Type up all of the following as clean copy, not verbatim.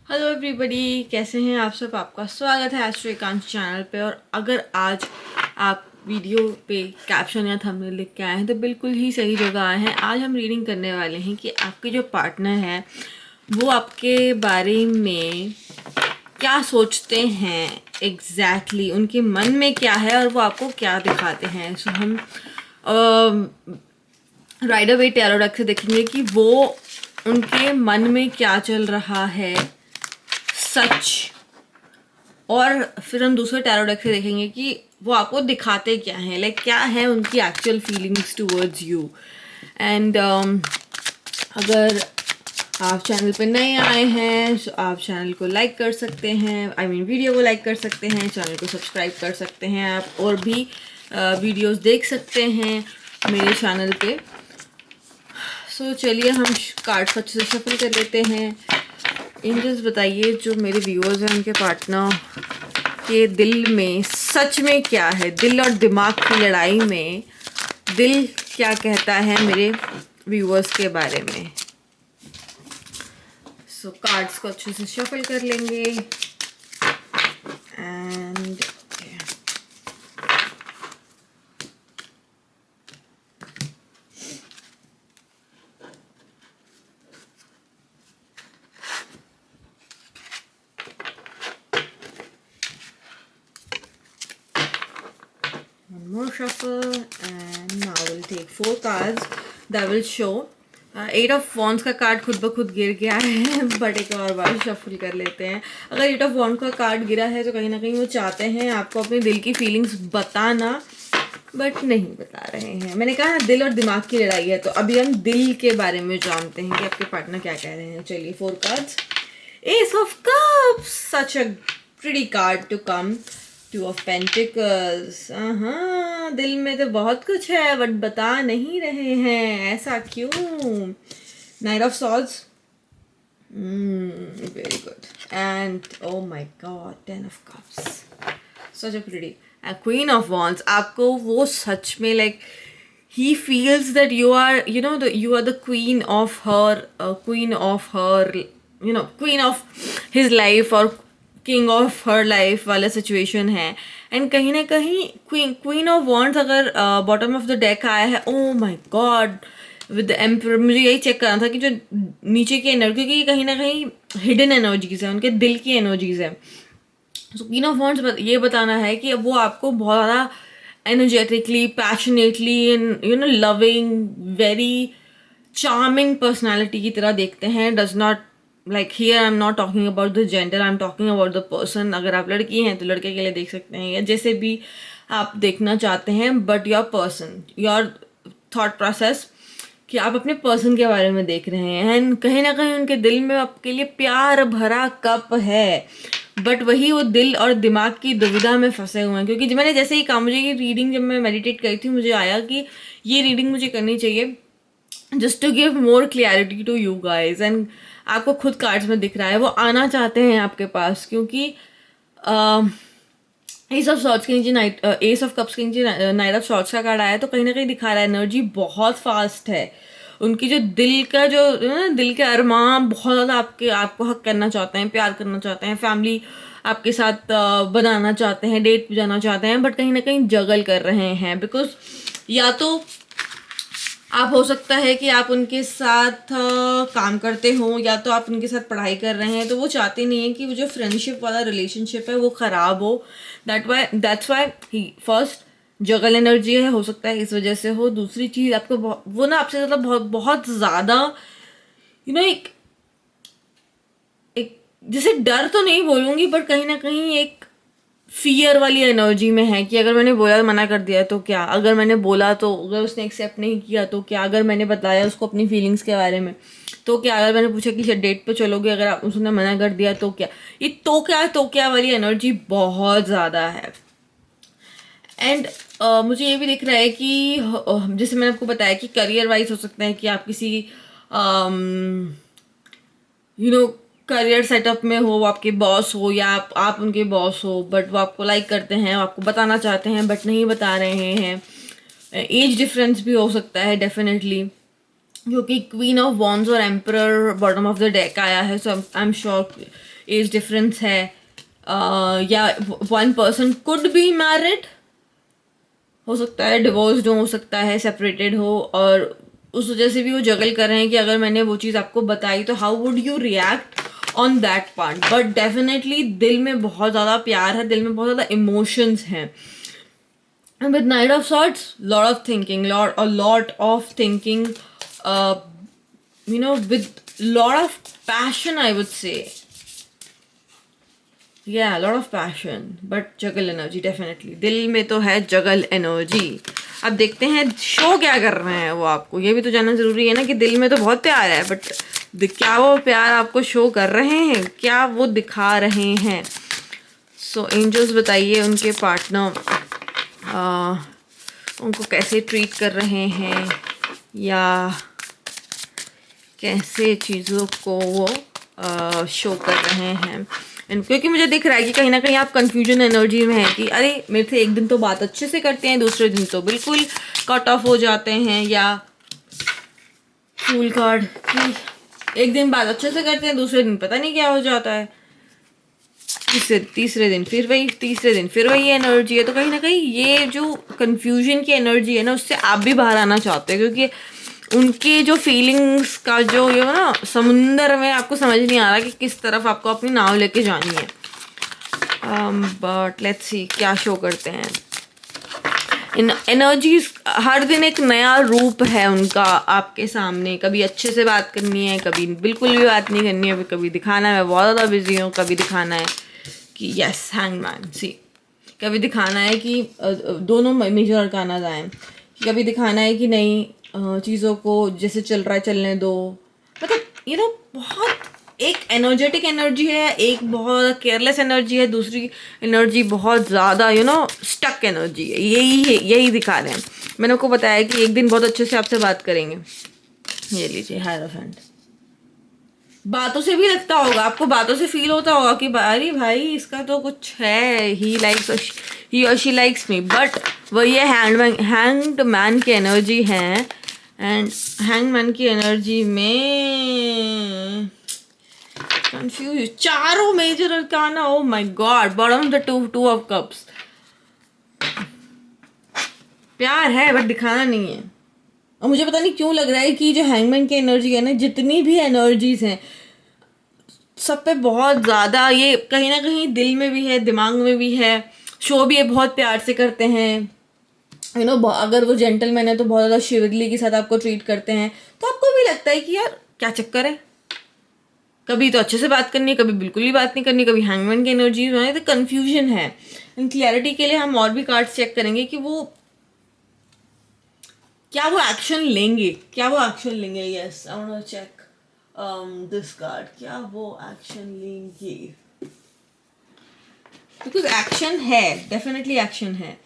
Hello everybody, कैसे हैं आप सब। आपका स्वागत है एस्ट्रो एकांश चैनल पे। और अगर आज आप वीडियो पे कैप्शन या थंबनेल लिख के आए हैं तो बिल्कुल ही सही जगह आए हैं। आज हम रीडिंग करने वाले हैं कि आपके जो पार्टनर है वो आपके बारे में क्या सोचते हैं एग्जैक्टली उनके मन में क्या है और वो आपको क्या दिखाते हैं। सो हम राइडर वे टैरो डेक से देखेंगे कि वो उनके मन में क्या चल रहा है सच, और फिर हम दूसरे टैरो डेक से देखेंगे कि वो आपको दिखाते क्या हैं, लाइक क्या है उनकी actual feelings towards you. And अगर आप चैनल पे नए आए हैं तो आप चैनल को लाइक कर सकते हैं, वीडियो को लाइक कर सकते हैं, चैनल को सब्सक्राइब कर सकते हैं आप, और भी वीडियोस देख सकते हैं मेरे चैनल पे। सो चलिए हम कार्ड्स अच्छे से सफल कर लेते हैं। एंजल्स बताइए जो मेरे व्यूअर्स हैं उनके पार्टनर के दिल में सच में क्या है। दिल और दिमाग की लड़ाई में दिल क्या कहता है मेरे व्यूअर्स के बारे में। सो कार्ड्स को अच्छे से शफल कर लेंगे and more shuffle, and now we'll take 4 cards that will show 8 of wands का कार्ड खुद ब खुद गिर गया है बट एक और बार शफल कर लेते हैं। अगर 8 ऑफ वॉन्ड का कार्ड गिरा है तो कहीं ना कहीं वो चाहते हैं आपको अपने दिल की फीलिंग्स बताना, बट नहीं बता रहे हैं। मैंने कहा ना दिल और दिमाग की लड़ाई है, तो अभी हम दिल के बारे में जानते हैं कि आपके पार्टनर क्या कह रहे हैं। चलिए 4 cards. Ace of cups, such a pretty card to come. 2 of pentacles, हाँ दिल में तो बहुत कुछ है बट बता नहीं रहे हैं, ऐसा क्यों। Night of swords, very good. And O my God 10 of cups, such a pretty. Queen of wands, आपको वो सच में like he feels that you are, you are the queen of her, queen of his life और king of her life वाला situation है। And कहीं ना कहीं queen of wands अगर बॉटम ऑफ द डेक आया है, ओ my God with the emperor, मुझे यही चेक करना था कि जो नीचे की एनर्जी, क्योंकि कहीं ना कहीं हिडन एनर्जीज है, उनके दिल की एनर्जीज है। सो क्वीन ऑफ वॉन्ड्स ये बताना है कि अब वो आपको बहुत ज़्यादा energetically, passionately and loving, very charming personality की तरह देखते हैं। Does not like here I am not talking about the gender, I am talking about the person. अगर आप लड़की हैं तो लड़के के लिए देख सकते हैं या जैसे भी आप देखना चाहते हैं, but your person, your thought process कि आप अपने पर्सन के बारे में देख रहे हैं। एंड कहीं ना कहीं उनके दिल में आपके लिए प्यार भरा कप है, बट वही वो दिल और दिमाग की दुविधा में फंसे हुए हैं। क्योंकि जब मैंने जैसे ही कहा, मुझे ये रीडिंग जब मैं मेडिटेट करी थी, मुझे आया कि ये रीडिंग मुझे करनी चाहिए just to give more clarity to you guys. And आपको खुद कार्ड्स में दिख रहा है वो आना चाहते हैं आपके पास, क्योंकि एस ऑफ सॉर्ड्स के नीचे एस ऑफ कप्स के नीचे नाइट ऑफ सॉर्ड्स का कार्ड आया, तो कहीं ना कहीं दिखा रहा है एनर्जी बहुत फास्ट है। उनकी जो दिल का जो दिल के अरमान बहुत ज़्यादा आपको हक करना चाहते हैं, प्यार करना चाहते हैं, फैमिली आपके साथ बनाना चाहते हैं, डेट पे जाना चाहते हैं, बट कहीं ना कहीं जगल कर रहे हैं। बिकॉज या तो आप हो सकता है कि आप उनके साथ काम करते हो, या तो आप उनके साथ पढ़ाई कर रहे हैं, तो वो चाहते नहीं है कि वो जो फ्रेंडशिप वाला रिलेशनशिप है वो ख़राब हो। That's why he first juggle energy है, हो सकता है इस वजह से हो। दूसरी चीज़ आपको वो ना आपसे ज़्यादा बहुत ज़्यादा एक जैसे डर तो नहीं बोलूँगी, बट कहीं ना कहीं एक फियर वाली एनर्जी में है कि अगर मैंने बोला मना कर दिया तो क्या, अगर मैंने बोला तो अगर उसने एक्सेप्ट नहीं किया तो क्या, अगर मैंने बताया उसको अपनी फीलिंग्स के बारे में तो क्या, अगर मैंने पूछा कि डेट पे चलोगे, अगर उसने मना कर दिया तो क्या। ये तो क्या वाली एनर्जी बहुत ज़्यादा है। एंड मुझे ये भी दिख रहा है कि जैसे मैंने आपको बताया कि करियर वाइज हो सकता है कि आप किसी करियर सेटअप में हो, आपके बॉस हो या आप उनके बॉस हो, बट वो आपको लाइक करते हैं, आपको बताना चाहते हैं बट नहीं बता रहे हैं। एज डिफरेंस भी हो सकता है डेफिनेटली, क्योंकि क्वीन ऑफ वॉन्ड्स और emperor bottom of the deck आया है। So I am sure as difference है, या one person could be married, हो सकता है डिवोर्स्ड हो सकता है सेपरेटेड हो, और उस वजह से भी वो जगल कर रहे हैं कि अगर मैंने वो चीज़ आपको बताई तो how would you react on that part. But definitely दिल में बहुत ज़्यादा प्यार है, दिल में बहुत ज़्यादा इमोशंस हैं। And with Knight of Swords, lot of thinking, a lot of thinking, with lot of passion, I would say. Yeah, a lot of passion, but juggle energy definitely. दिल में तो है जगल एनर्जी। अब देखते हैं शो क्या कर रहे हैं वो, आपको ये भी तो जानना जरूरी है ना कि दिल में तो बहुत प्यार है, बट क्या वो प्यार आपको शो कर रहे हैं, क्या वो दिखा रहे हैं। सो एंजल्स बताइए उनके पार्टनर उनको कैसे ट्रीट कर रहे हैं, या कैसे चीज़ों को वो शो कर रहे हैं। क्योंकि मुझे दिख रहा है कि कहीं ना कहीं आप कंफ्यूजन एनर्जी में हैं कि अरे मेरे से एक दिन तो बात अच्छे से करते हैं, दूसरे दिन तो बिल्कुल कट ऑफ हो जाते हैं, या फूल कार्ड कि एक दिन बात अच्छे से करते हैं, दूसरे दिन पता नहीं क्या हो जाता है, तीसरे दिन फिर वही, तीसरे दिन फिर वही एनर्जी है। तो कहीं ना कहीं ये जो कंफ्यूजन की एनर्जी है ना, उससे आप भी बाहर आना चाहते हैं, क्योंकि उनके जो फीलिंग्स का जो ये ना समुंदर में आपको समझ नहीं आ रहा कि किस तरफ आपको अपनी नाव लेके जानी है। बट लेट्स सी क्या शो करते हैं। इन एनर्जीज हर दिन एक नया रूप है उनका आपके सामने। कभी अच्छे से बात करनी है, कभी बिल्कुल भी बात नहीं करनी है, कभी दिखाना है मैं बहुत ज़्यादा बिजी हूँ, कभी दिखाना है कि यस हैंगमैन सी, कभी दिखाना है कि दोनों मेजर अरकाना आए, कभी दिखाना है कि नहीं चीज़ों को जैसे चल रहा है चलने दो। मतलब बहुत एक एनर्जेटिक एनर्जी है, एक बहुत केयरलेस एनर्जी है, दूसरी एनर्जी बहुत ज़्यादा स्टक एनर्जी है। यही दिखा रहे हैं। मैंने आपको बताया कि एक दिन बहुत अच्छे से आपसे बात करेंगे। ये लीजिए हायरोफेंट। बातों से भी लगता होगा आपको, बातों से फील होता होगा कि अरे भाई इसका तो कुछ है, ही और शी लाइक्स मी, बट वो ये हैंग्ड मैन की एनर्जी है। एंड हैंग मैन की एनर्जी में कंफ्यूज चारों major arcana, oh my god, bottom the two of cups. प्यार है बट दिखाना नहीं है। और मुझे पता नहीं क्यों लग रहा है कि जो हैंगमैन की एनर्जी है ना, जितनी भी एनर्जीज हैं सब पे बहुत ज़्यादा ये कहीं ना कहीं दिल में भी है, दिमाग में भी है। शो भी ये बहुत प्यार से करते हैं, अगर वो जेंटलमैन है तो बहुत ज़्यादा शिवरली के साथ आपको ट्रीट करते हैं। तो आपको भी लगता है कि यार क्या चक्कर है, कभी तो अच्छे से बात करनी है, कभी बिल्कुल ही बात नहीं करनी, कभी हैंगमैन की एनर्जीज है, तो कन्फ्यूजन है। इन क्लैरिटी के लिए हम और भी कार्ड्स चेक करेंगे कि वो क्या वो एक्शन लेंगे, yes I want to check this card, क्या वो एक्शन लेंगे, बिकॉज एक्शन है, डेफिनेटली एक्शन है।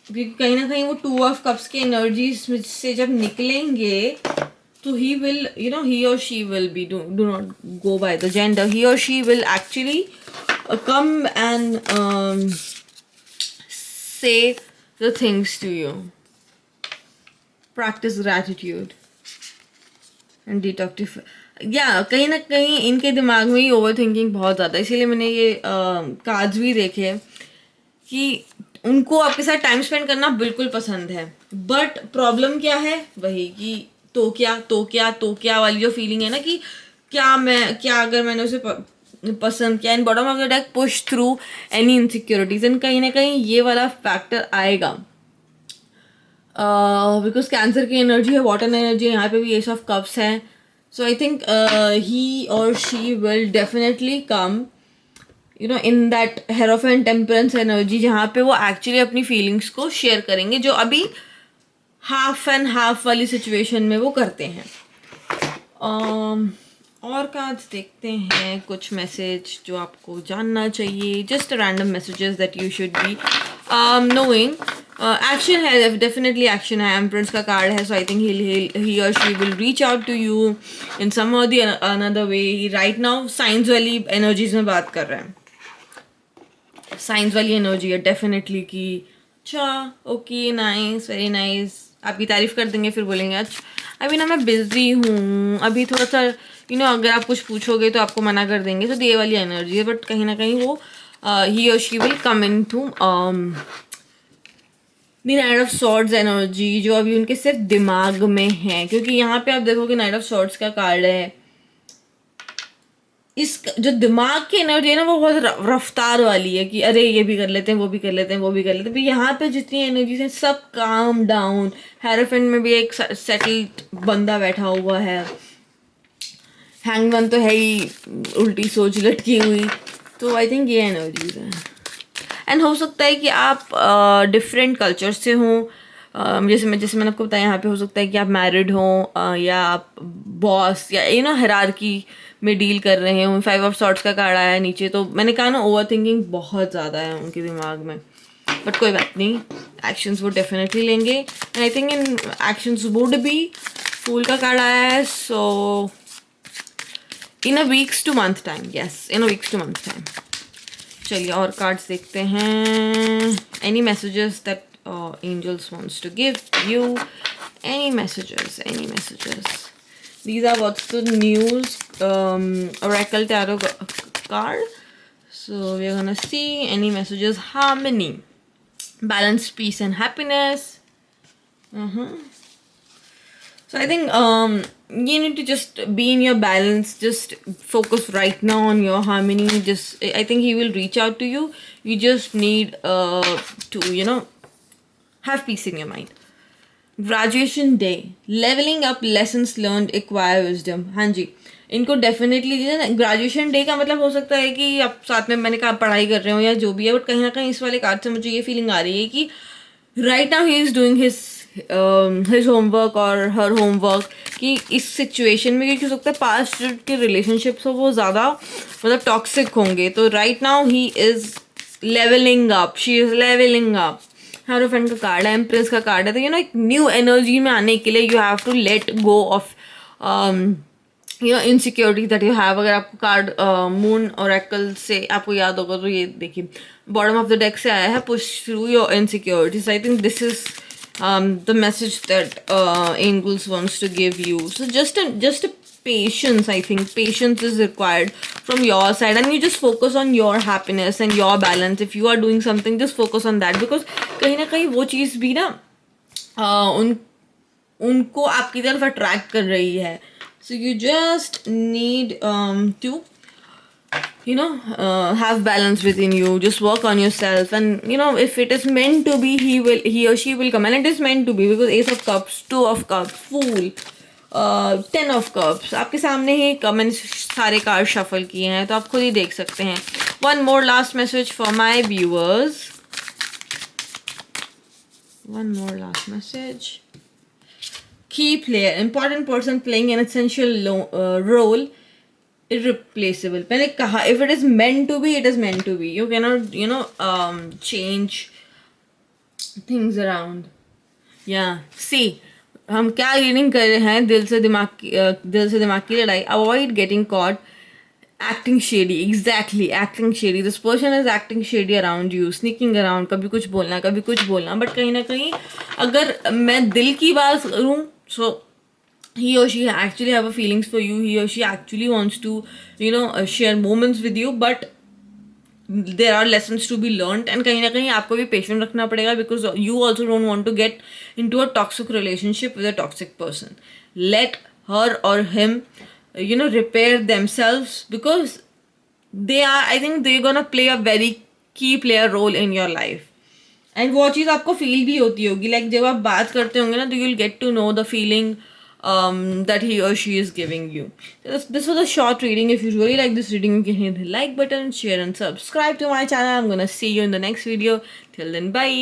क्योंकि कहीं ना कहीं वो टू ऑफ कप्स की एनर्जीज से जब निकलेंगे तो he will, he or she will be, do not go by the gender, he or she will actually come and say the things to you. Practice gratitude and detoxify. कहीं ना कहीं इनके दिमाग में ही ओवर थिंकिंग बहुत ज़्यादा, इसीलिए मैंने ये कार्ड्स भी देखे कि उनको आपके साथ टाइम स्पेंड करना बिल्कुल पसंद है, बट प्रॉब्लम क्या है, वही कि तो क्या वाली जो फीलिंग है ना कि क्या अगर मैंने उसे पसंद किया। इन bottom of the deck push through any insecurities, and कहीं ना कहीं ये वाला फैक्टर आएगा बिकॉज कैंसर की एनर्जी है, वाटर एनर्जी है, यहाँ पे भी एस ऑफ कप्स है। सो आई थिंक ही और she will definitely come in that hierophant temperance energy, जहाँ पे वो एक्चुअली अपनी फीलिंग्स को शेयर करेंगे, जो अभी हाफ एंड हाफ वाली सिचुएशन में वो करते हैं। और कार्ड्स देखते हैं, कुछ मैसेज जो आपको जानना चाहिए, just random messages that you should be knowing. Action है, डेफिनेटली एक्शन है, एम्परेंस का कार्ड है, सो आई थिंक ही और she will reach out to you in some or the another way. Right now science वाली energies में बात कर रहे हैं, साइंस वाली एनर्जी है डेफिनेटली कि अच्छा ओके नाइस, वेरी नाइस, आपकी तारीफ कर देंगे, फिर बोलेंगे अच्छा अभी ना मैं बिजी हूँ, अभी थोड़ा सा अगर आप कुछ पूछोगे तो आपको मना कर देंगे, तो ये वाली एनर्जी है। बट कहीं ना कहीं वो ही और she will come in to the knight of swords energy, जो अभी उनके सिर्फ दिमाग में है। क्योंकि यहाँ पे आप देखोगे नाइट ऑफ सॉर्ड्स का कार्ड है, इस जो दिमाग की एनर्जी है ना वो बहुत रफ्तार वाली है कि अरे ये भी कर लेते हैं, वो भी कर लेते हैं, वो भी कर लेते हैं। पर यहाँ पे जितनी एनर्जीज हैं सब काम डाउन। हेरोफेंट में भी एक सेटल्ड बंदा बैठा हुआ है, हैंगमैन तो है ही उल्टी सोच लटकी हुई। तो आई थिंक ये एनर्जीज हैं। एंड हो सकता है कि आप डिफरेंट कल्चर से हों, जैसे मैंने आपको बताया, यहाँ पे हो सकता है कि आप मैरिड हों या आप बॉस या हायरार्की में डील कर रहे हों। 5 ऑफ सॉर्ड्स का कार्ड आया है नीचे, तो मैंने कहा ना ओवर थिंकिंग बहुत ज़्यादा है उनके दिमाग में। बट कोई बात नहीं, एक्शंस वो डेफिनेटली लेंगे। And I think in actions would be, फूल का कार्ड आया है, so in a weeks to month time, yes in a weeks to month time. चलिए और कार्ड्स देखते हैं। Any messages that angels wants to give you, any messages. These are what's the news, oracle tarot card. So we're gonna see any messages. Harmony, balance, peace and happiness. So I think you need to just be in your balance. Just focus right now on your harmony. I think he will reach out to you. You just need to have peace in your mind. Graduation day, leveling up, lessons learned, acquire wisdom. हाँ जी, इनको definitely graduation day का मतलब हो सकता है कि आप साथ में, मैंने कहा, पढ़ाई कर रहे हो या जो भी है। बट कहीं ना कहीं इस वाले कार्ड से मुझे ये फीलिंग आ रही है कि right now he is doing his homework और हर होमवर्क, कि इस सिचुएशन में, क्योंकि हो सकता है पास्ट के रिलेशनशिप्स हो वो ज़्यादा मतलब टॉक्सिक होंगे। तो right now he is levelling up, she is levelling up. Hierophant का कार्ड है, एम्प्रेस का कार्ड है। तो एक न्यू एनर्जी में आने के लिए you have to let go of insecurity that you have. अगर आपको कार्ड मून ओरेकल से आपको याद होगा तो ये देखिए, बॉटम ऑफ द डेक से आया है, push through your insecurities. I think this is the message that angels wants to give you. So just a patience. I think patience is required from your side, and you just focus on your happiness and your balance. If you are doing something, just focus on that, because कहीं ना कहीं वो चीज़ भी ना उनको आपकी तरफ attract कर रही है। So you just need to have balance within you. Just work on yourself, and if it is meant to be, he or she will come, and it is meant to be, because Ace of Cups, 2 of Cups, Fool, 10 of Cups आपके सामने ही। मैंने सारे card shuffle किए हैं तो आप खुद ही देख सकते हैं। One more last message for my viewers. One more last message. Key player, important person playing an essential role, irreplaceable. मैंने कहा, if it is meant to be, it is meant to be. You cannot change things around. Yeah, see, हम क्या reading कर रहे हैं, दिल से दिमाग की लड़ाई। Avoid getting caught acting shady. Exactly, acting shady. This person is acting shady around you, sneaking around, कभी कुछ बोलना, कभी कुछ बोलना। बट कहीं ना कहीं अगर मैं दिल की बात करूँ, सो he or she actually have a feelings for you. He or she actually wants to share moments with you, but there are lessons to be learned. And कहीं ना कहीं आपको भी patient रखना पड़ेगा, because you also don't want to get into a toxic relationship with a toxic person. Let her or him repair themselves, because I think they're gonna play a very key player role in your life. And वो चीज़ आपको feel भी होती होगी, like जब आप बात करते होंगे ना, तो you'll get to know the feeling that he or she is giving you. This was a short reading. If you really like this reading, you can hit the like button, share and subscribe to my channel. I'm gonna see you in the next video. Till then, bye.